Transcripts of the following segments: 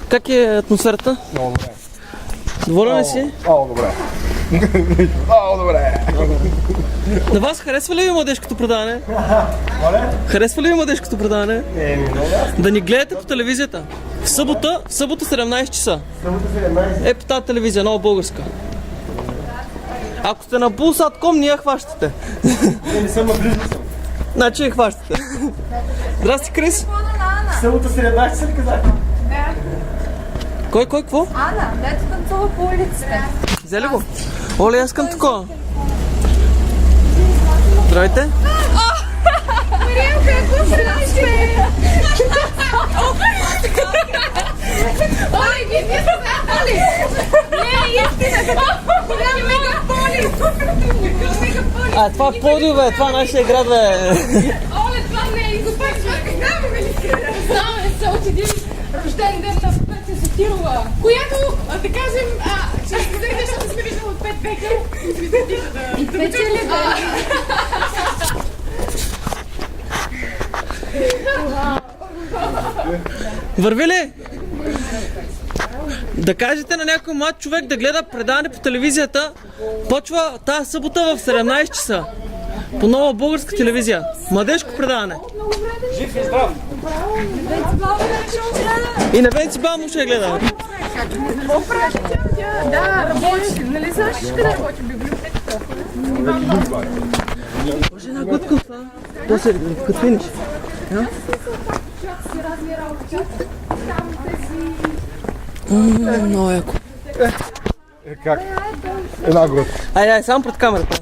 Как е атмосферата? Много добре. Доволен ли си? Много добре. Много добре. На вас харесва ли ви младежкото предаване? Харесва ли ви младежкото предаване? Да ни гледате по телевизията. В събота 17 часа. Е по тази телевизия, нова българска. Ако сте на Булсатком, ние я хващате. Не съм наблизо съм. Значи я хващате. Здрасти, Крис. Събота 17 часа ли казах? Кой, какво? Ана, дето танцува по улицата. Взе ли го? Оле, аз искам такова. Здравейте. Мариелка, какво правиш, бе? Оле, вие сте знали? Не, истина. Голям мегаполис. А, това Пловдив, бе, това нашия град, бе. Оле, това не е изопачва. Знаме ли си? Знаме се от един рожден ден на Петя Сатирова, която, да кажем, ще се даде, защото сме виждали от 5 века. И печели, да. Върви ли? Да кажете на някой млад човек да гледа предаване по телевизията. Почва тази събота в 17 часа. По нова българска телевизия. Младежко предаване. Жив и здрав. И на Венци Бамо ще я гледа. Да, работи. Нали знаеш къде работи библиотеката? Може една глътка от това. То се като финиш. Много яко. Как? Една глътка. Айде, само пред камерата.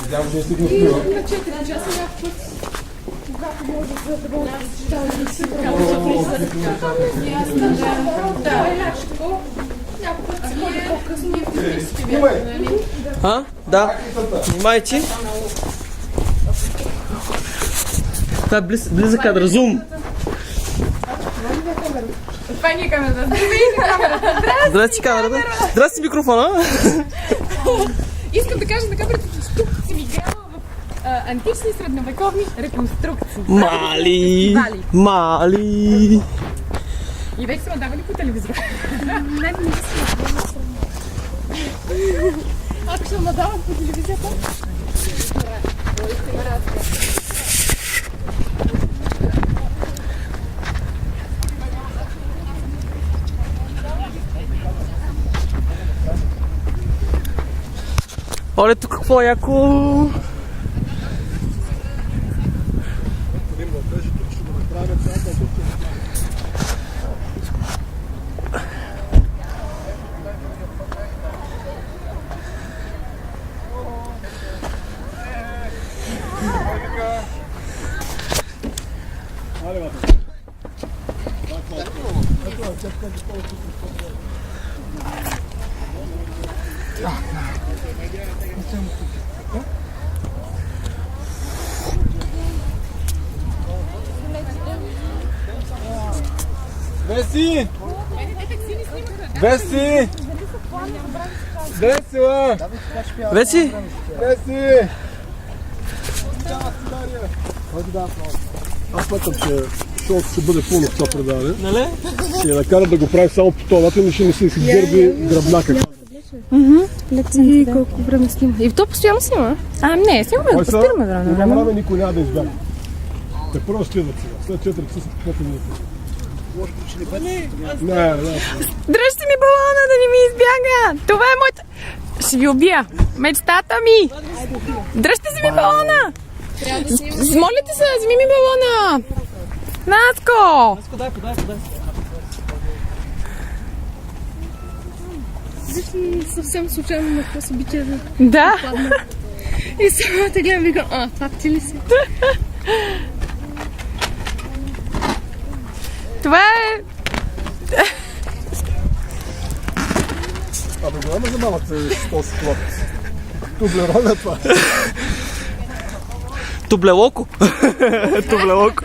Надявам, че не стигна спива. На 4 часа някакъв когато може да бъде да, е лячко. Някой път се ходи по-късно и физически бяха, нали? А? Да. Внимай, че. Това е близък кадър. Зум. Това не е камерата. Здрасти камерата. Здрасти микрофона. Искам да кажа на камерата, че тук си ми играла в антични средновековни реконструкции. Мали. И вече сме давали по телевизора. Не Ако ще надават по телевизията? Оле, тук какво яко. Веси! Веси! Весела! Веси? Веси! Аз смятам, че шоуто ще бъде пълно това предаване. Нали? Ще я накара да го прави само по това начин, ще не се изгърби гръбнака. И колко време снима. И то постоянно снима? Не, снимаме, да спираме време. Няма време, никой няма да избяга. Те първо следват сега. След 4 часа са каквото минути. Не. Дръжте ми балона да не ми избяга! Това е моята... Ще ви убия! Мечтата ми! Дръжте си ми балона! Молите се, вземи ми балона! Наско! Подай. Виж съвсем случайно на какво се бича да Да. падна. И сега те гледам и викам, факти ли си? Това е... Абе, голяма забавата с този клад. Тублерога това. Тублелоко. Тублелоко.